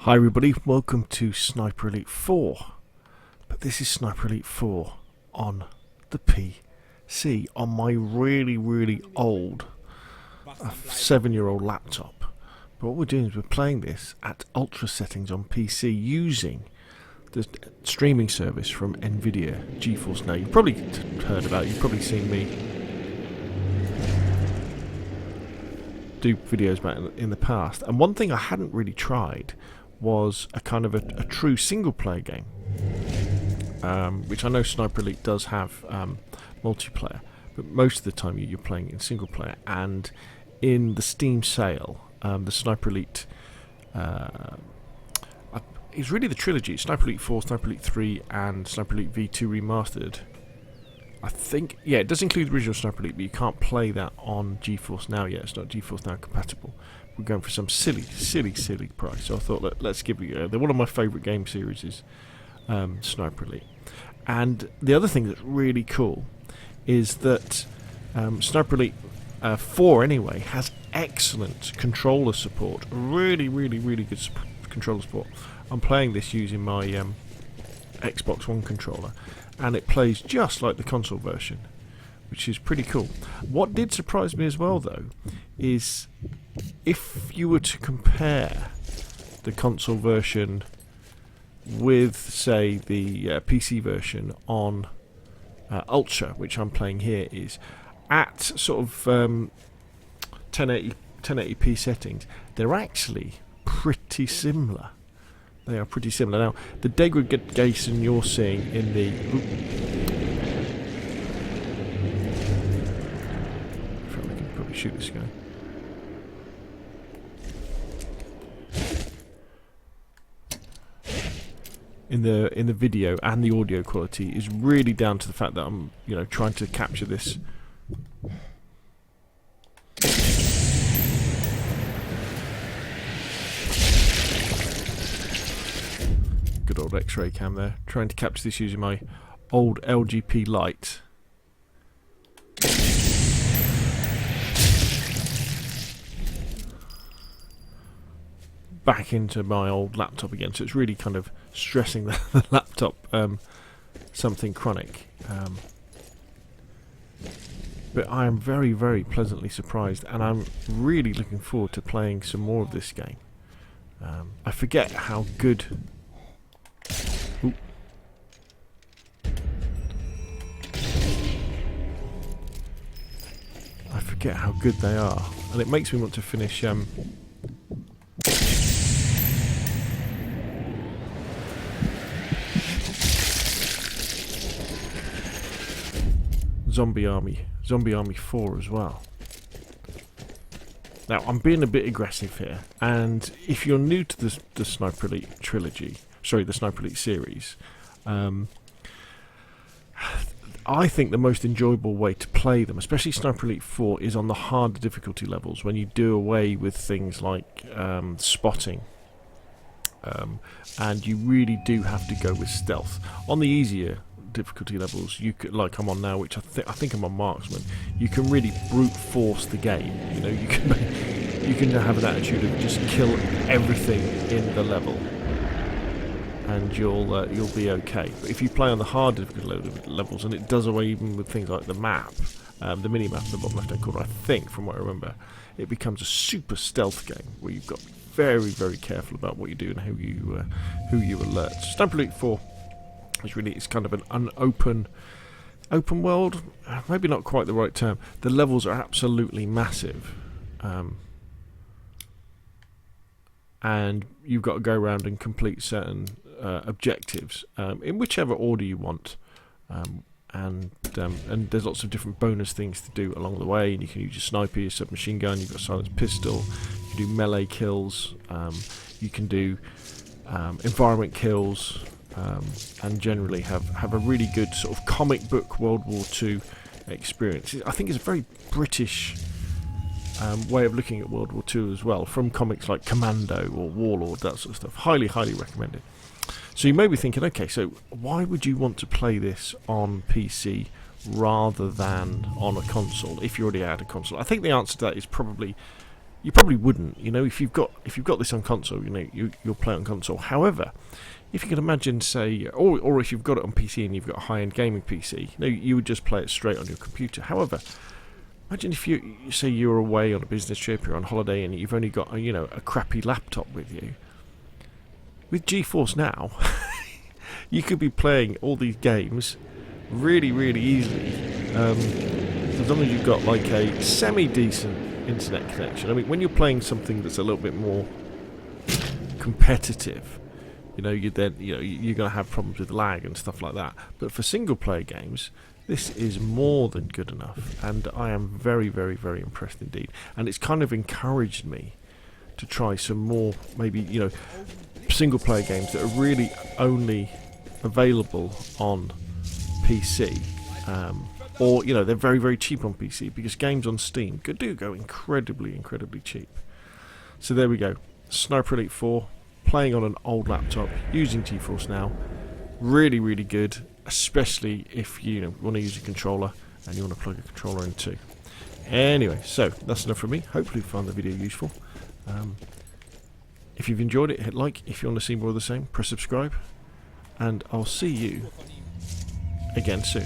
Hi everybody, welcome to Sniper Elite 4, but this is Sniper Elite 4 on the PC, on my really old 7-year-old laptop. But what we're doing is we're playing this at ultra settings on PC using the streaming service from Nvidia, GeForce Now. You've probably heard about it, you've probably seen me do videos about it in the past. And one thing I hadn't really tried was a kind of a true single player game, which I know Sniper Elite does have multiplayer, but most of the time you're playing in single player. And in the Steam sale, the Sniper Elite is really the trilogy: Sniper Elite 4, Sniper Elite 3 and Sniper Elite V2 Remastered. I think, yeah, it does include the original Sniper Elite, but you can't play that on GeForce Now yet. It's not GeForce Now compatible. We're going for some silly price. So I thought, let's give it a go. They're one of my favourite game series, is Sniper Elite. And the other thing that's really cool is that Sniper Elite 4 anyway has excellent controller support. Really good controller support. I'm playing this using my Xbox One controller, and it plays just like the console version, which is pretty cool. What did surprise me as well, though, is if you were to compare the console version with, say, the PC version on Ultra, which I'm playing here, is at sort of 1080p settings, they're actually pretty similar. They are pretty similar. Now, the degradation you're seeing in the... I feel like I can probably shoot this guy. In the video and the audio quality is really down to the fact that I'm, trying to capture this. Good old X-ray cam there. Trying to capture this using my old LGP light. Back into my old laptop again, so it's really kind of stressing the laptop something chronic. But I am very pleasantly surprised, and I'm really looking forward to playing some more of this game. I forget how good... Ooh. I forget how good they are, and it makes me want to finish Zombie Army 4 as well. Now, I'm being a bit aggressive here, and if you're new to the Sniper Elite trilogy, the Sniper Elite series, I think the most enjoyable way to play them, especially Sniper Elite 4, is on the harder difficulty levels, when you do away with things like spotting, and you really do have to go with stealth. On the easier difficulty levels, you could, like I'm on now, which I think I'm on marksman, you can really brute force the game. You can have an attitude of just kill everything in the level, and you'll be okay. But if you play on the harder difficulty levels, and it does away even with things like the map, the mini map in the bottom left-hand corner, I think, from what I remember, it becomes a super stealth game where you've got to be very careful about what you do and who you alert. Sniper Elite 4 it's kind of an open world, maybe not quite the right term. The levels are absolutely massive, and you've got to go around and complete certain objectives in whichever order you want, and there's lots of different bonus things to do along the way. And you can use your sniper, your submachine gun, you've got a silenced pistol, you can do melee kills, you can do environment kills, and generally have a really good sort of comic book World War II experience. I think it's a very British way of looking at World War II as well, from comics like Commando or Warlord, that sort of stuff. Highly recommended. So you may be thinking, okay, so why would you want to play this on PC rather than on a console if you already had a console? I think the answer to that is probably you probably wouldn't. You know, if you've got this on console, you know, you'll play it on console. However, if you can imagine, say, or if you've got it on PC and you've got a high-end gaming PC, you know, you would just play it straight on your computer. However, imagine if you say you're away on a business trip, you're on holiday, and you've only got a crappy laptop with you. With GeForce Now, you could be playing all these games really, really easily, as long as you've got like a semi-decent internet connection. I mean, when you're playing something that's a little bit more competitive, you're going to have problems with lag and stuff like that. But for single-player games, this is more than good enough, and I am very, very, very impressed indeed. And it's kind of encouraged me to try some more, maybe, single-player games that are really only available on PC, or they're very, very cheap on PC, because games on Steam do go incredibly, incredibly cheap. So there we go, Sniper Elite 4, playing on an old laptop using GeForce Now, really, really good, especially if you want to use a controller and you want to plug a controller in too. Anyway, so that's enough from me. Hopefully you found the video useful. If you've enjoyed it, hit like. If you want to see more of the same, press subscribe, and I'll see you again soon.